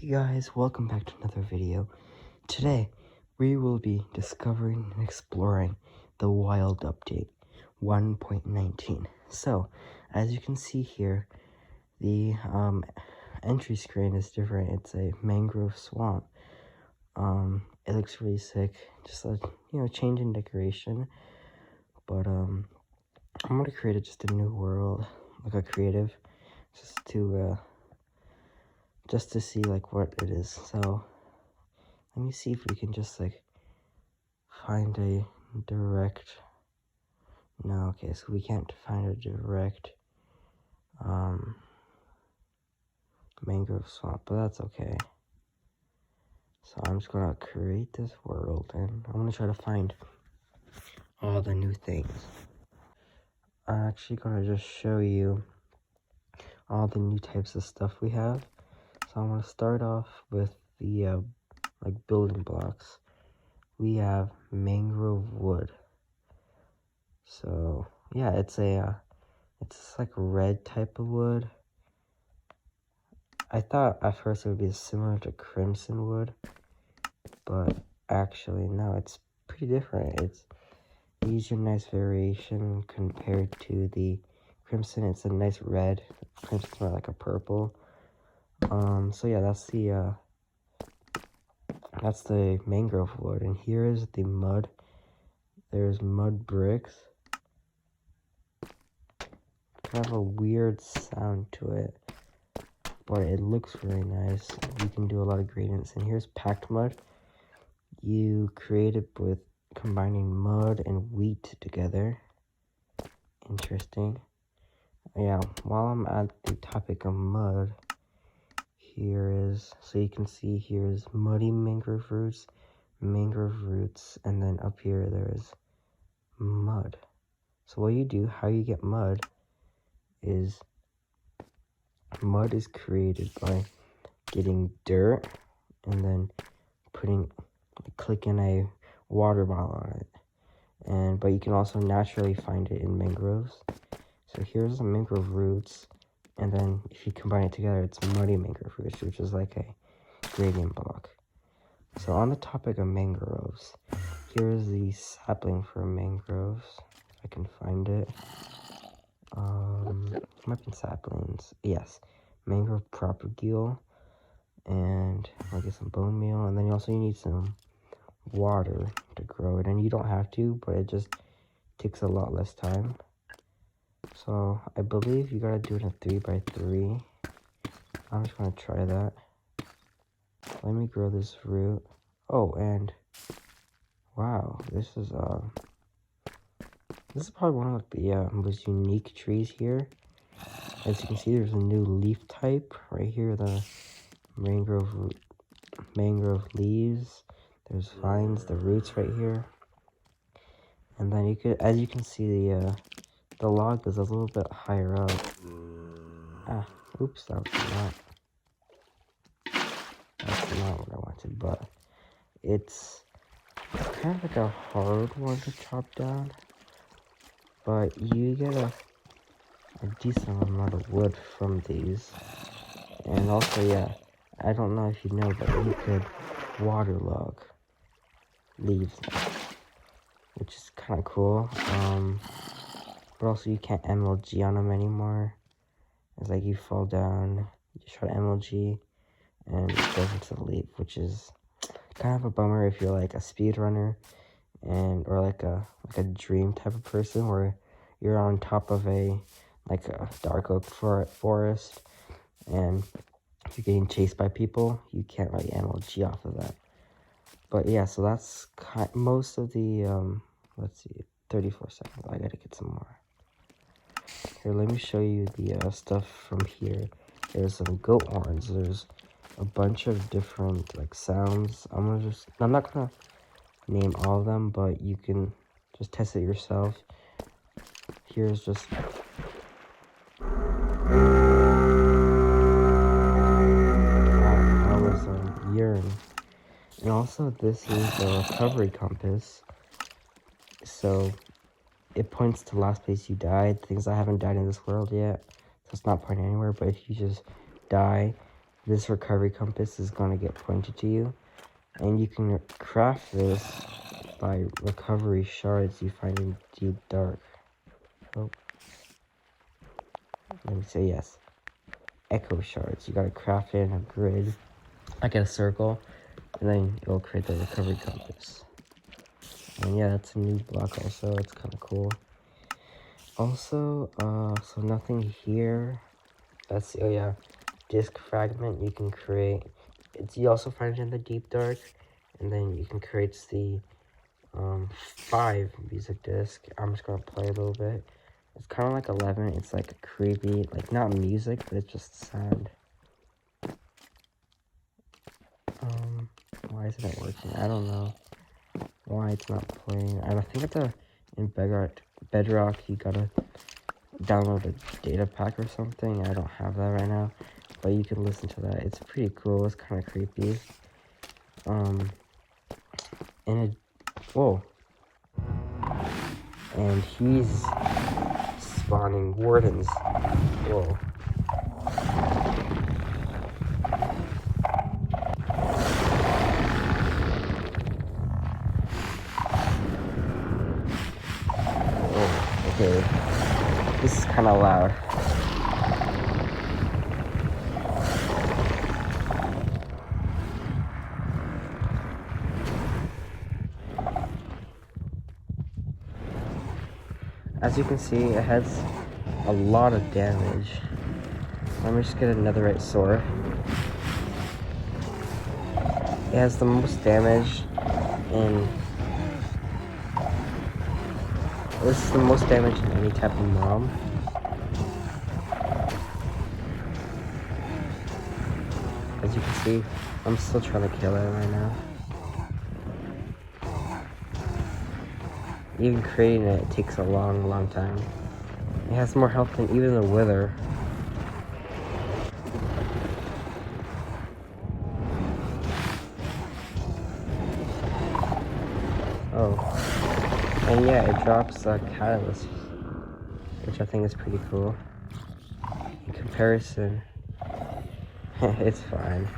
Hey guys, welcome back to another video. Today, we will be discovering and exploring the Wild Update 1.19. So, as you can see here, the entry screen is different. It's a mangrove swamp. It looks really sick, just a change in decoration. But I'm gonna create just a new world, like a creative, just to see like what it is. So let me see if we can just like find a direct. No, okay, so we can't find a direct mangrove swamp, but that's okay. So I'm just gonna create this world and I'm gonna try to find all the new things. I'm actually gonna just show you all the new types of stuff we have. So I'm gonna start off with the like building blocks. We have mangrove wood. So yeah, it's like a red type of wood. I thought at first it would be similar to crimson wood, but actually no, it's pretty different. It's a nice variation compared to the crimson. It's a nice red. Crimson's more like a purple. So yeah, that's the mangrove wood, and here is the mud. There's mud bricks. Kind of a weird sound to it, but it looks really nice. You can do a lot of gradients. And here's packed mud. You create it with combining mud and wheat together. Interesting. Yeah, while I'm at the topic of mud, so you can see here's muddy mangrove roots, and then up here there's mud. So what you do, how you get mud is created by getting dirt and then clicking a water bottle on it. But you can also naturally find it in mangroves. So here's the mangrove roots, and then if you combine it together, it's muddy mangrove roots, which is like a gradient block. So on the topic of mangroves, here's the sapling for mangroves. If I can find it. Might be saplings. Yes, mangrove propagule, and I'll get some bone meal, and then you need some water to grow it, and you don't have to, but it just takes a lot less time. So I believe you gotta do it in a 3x3. I'm just gonna try that. Let me grow this root. Oh, and wow, this is probably one of the most unique trees here. As you can see, there's a new leaf type right here, the mangrove leaves. There's vines, the roots right here. And then as you can see, the log is a little bit higher up. Oops, that's not what I wanted, but it's kind of like a hard one to chop down, but you get a decent amount of wood from these. And also, yeah, I don't know if you know, but you could waterlog leaves, which is kind of cool. But also you can't MLG on them anymore. It's like you fall down, you try to MLG, and it goes into the leaf, which is kind of a bummer if you're like a speedrunner or like a dream type of person where you're on top of a dark oak forest and you're getting chased by people. You can't really MLG off of that. But yeah, so that's most of the let's see, 34 seconds. I gotta get some more. Here, let me show you the stuff from here. There's some goat horns. There's a bunch of different like sounds. I'm not gonna name all of them, but you can just test it yourself. Here's just that was urine. And also this is the recovery compass. So it points to last place you died. Things I haven't died in this world yet, so it's not pointing anywhere. But if you just die, this recovery compass is going to get pointed to you. And you can craft this by recovery shards you find in Deep Dark. Oh. Let me say yes. Echo shards. You gotta craft it in a grid, like in a circle, and then it'll create the recovery compass. And yeah, that's a new block also. It's kind of cool. Also, so nothing here. Let's see. Oh yeah, disc fragment. You can create. You also find it in the Deep Dark, and then you can create the 5 music disc. I'm just gonna play a little bit. It's kind of like 11. It's like creepy, like not music, but it's just sound. Why isn't it working? I don't know why it's not playing. I think in Bedrock you gotta download a data pack or something. I don't have that right now, but you can listen to that. It's pretty cool. It's kind of creepy. Whoa. And he's spawning wardens. Whoa. Okay, this is kind of loud. As you can see, it has a lot of damage. Let me just get a netherite sword. It has the most damage in... This is the most damage in any type of mob. As you can see, I'm still trying to kill it right now. Even creating it takes a long time. It has more health than even the Wither. Oh. And yeah, it drops a catalyst, which I think is pretty cool. In comparison, it's fine.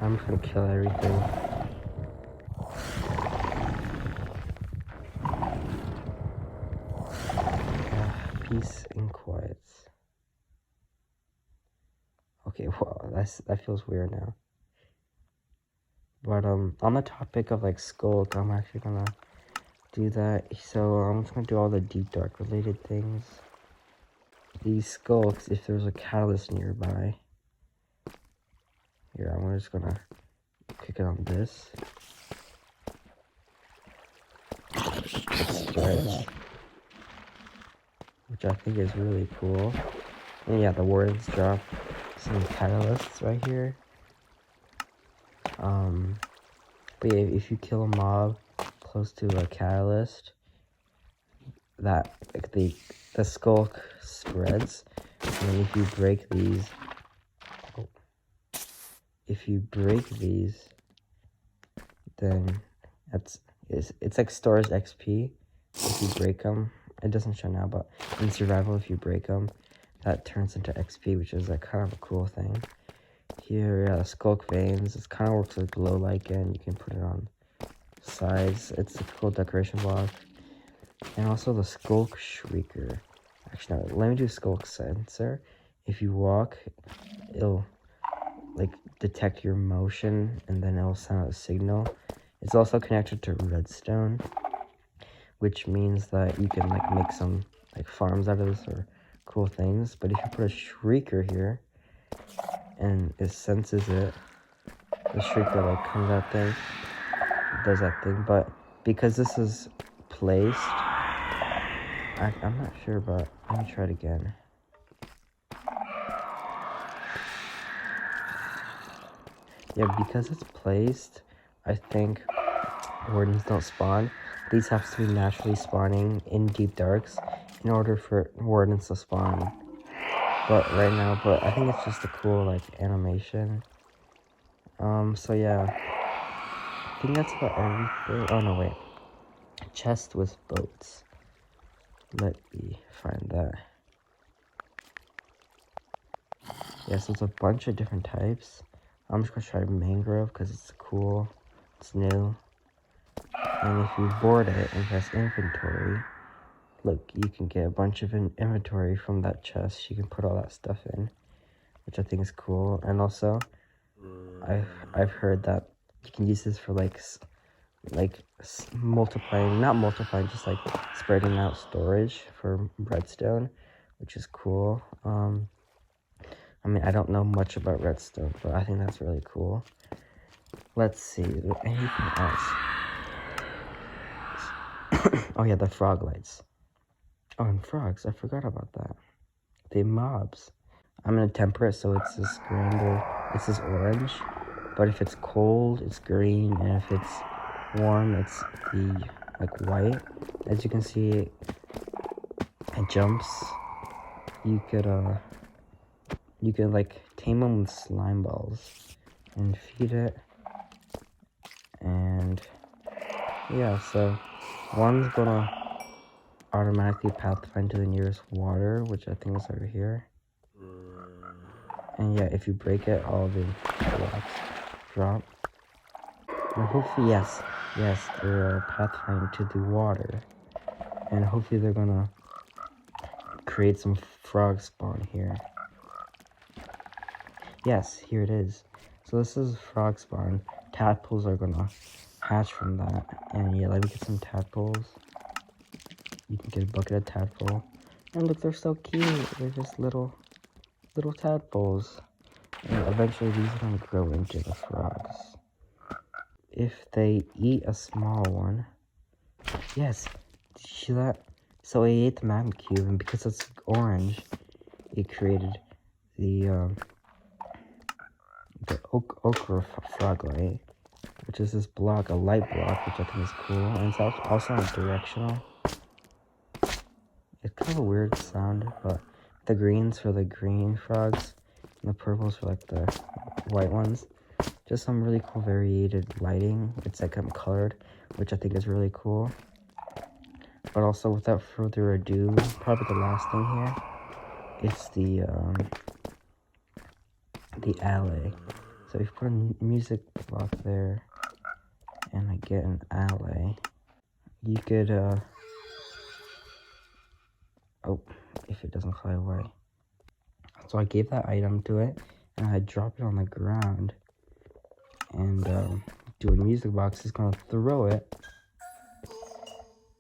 I'm just gonna kill everything. Peace and quiet. Okay, wow, that feels weird now. But on the topic of like Skulk, I'm actually gonna do that. So I'm just gonna do all the Deep Dark related things. These Skulks, if there's a catalyst nearby. Here, I'm just gonna click it on this. Stretch. Which I think is really cool. And yeah, the wardens drop some catalysts right here. But yeah, if you kill a mob close to a catalyst, that like the Skulk spreads. And then if you break these, then it's like stores XP. If you break them, it doesn't show now, but in survival, if you break them, that turns into XP, which is like kind of a cool thing. Here, yeah, Skulk veins. It kind of works like glow lichen. You can put it on sides. It's a cool decoration block. And also the Skulk Shrieker. Actually, no, let me do Skulk Sensor. If you walk, it'll like detect your motion, and then it'll send out a signal. It's also connected to redstone, which means that you can like make some like farms out of this or cool things. But if you put a Shrieker here and it senses it, the Shrieker like comes out there, does that thing. But because this is placed, I'm not sure, but let me try it again. Yeah, because it's placed, I think wardens don't spawn. These have to be naturally spawning in Deep Darks in order for wardens to spawn. But I think it's just a cool like animation. So yeah, I think that's about everything. Oh no, wait. chest with boats. Let me find that. Yeah, so it's a bunch of different types. I'm just gonna try mangrove because it's cool. It's new. And if you board it and press inventory, look, you can get a bunch of inventory from that chest. You can put all that stuff in, which I think is cool. And also, I've heard that you can use this for like multiplying, not multiplying, just like spreading out storage for redstone, which is cool. I mean, I don't know much about redstone, but I think that's really cool. Let's see, is there anything else? Oh yeah, the frog lights. Oh, and frogs, I forgot about that. The mobs. I'm gonna temper it so it's this green, it's this orange. But if it's cold, it's green, and if it's warm, it's the like white. As you can see, it jumps. You could like tame them with slime balls and feed it. And yeah, so one's gonna automatically pathfind to the nearest water, which I think is over here. And yeah, if you break it, all the blocks drop. And hopefully, yes, they're pathfinding to the water. And hopefully they're gonna create some frog spawn here. Yes, here it is. So this is frog spawn. Tadpoles are gonna hatch from that. And yeah, let me get some tadpoles. You can get a bucket of tadpole. And look, they're so cute. They're just little tadpoles. And eventually these are gonna grow into the frogs. If they eat a small one. Yes, did you see that? So it ate the magma cube, and because it's orange, it created the ochre frog light, which is this block, a light block, which I think is cool, and it's also not directional. It's kind of a weird sound, but the greens for the green frogs, and the purples for like the white ones. Just some really cool variated lighting. It's like colored, which I think is really cool. But also, without further ado, probably the last thing here is the alley. So if you put a music block there, and I get an alley, you could oh, if it doesn't fly away. So I gave that item to it, and I drop it on the ground, and do a music box is gonna throw it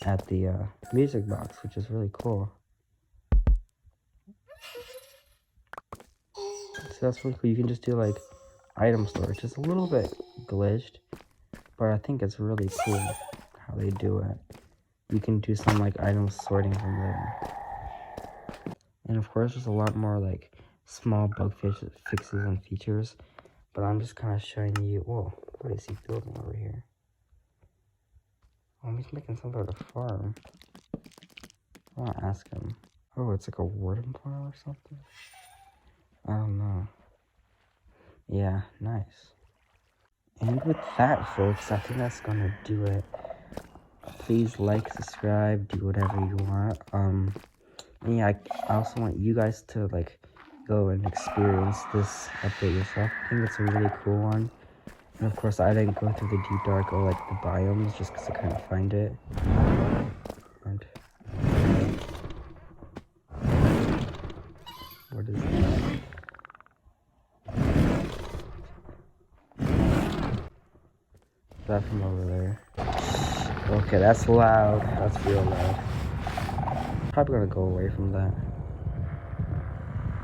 at the music box, which is really cool. So that's really cool. You can just do like item storage. It's a little bit glitched, but I think it's really cool how they do it. You can do some like item sorting from there. And of course, there's a lot more like small bug fixes and features, but I'm just kind of showing you. Whoa, what is he building over here? Oh, he's making some sort of farm. I want to ask him. Oh, it's like a warden farm or something? I don't know. Yeah, nice. And with that, folks, I think that's gonna do it. Please like, subscribe, do whatever you want. And yeah, I also want you guys to like go and experience this update yourself. I think it's a really cool one. And of course, I didn't go through the deep dark or like the biomes just because I couldn't find it. And what is that? That from over there. Okay, that's loud. That's real loud. Probably gonna go away from that.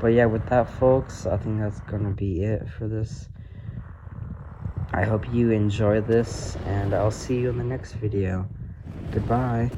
But yeah, with that, folks, I think that's gonna be it for this. I hope you enjoy this, and I'll see you in the next video. Goodbye.